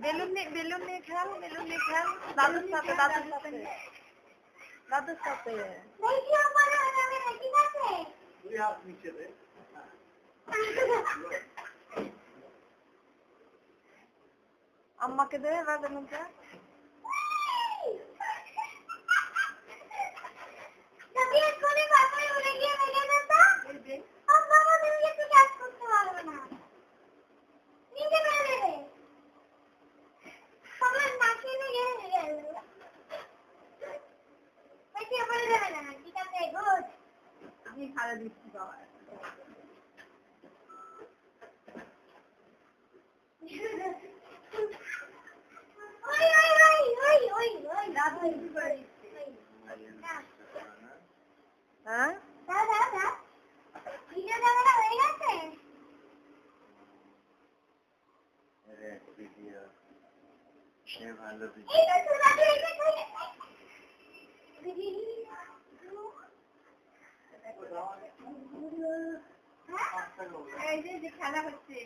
balloon নিয়ে খেল দাদুর সাথে দাদুর সাথে আম্মাকে দে এবার বেলুনটা আমি খাওয়া দিচ্ছি বাবা হ্যাঁ ভালো এই যে খেলা হচ্ছে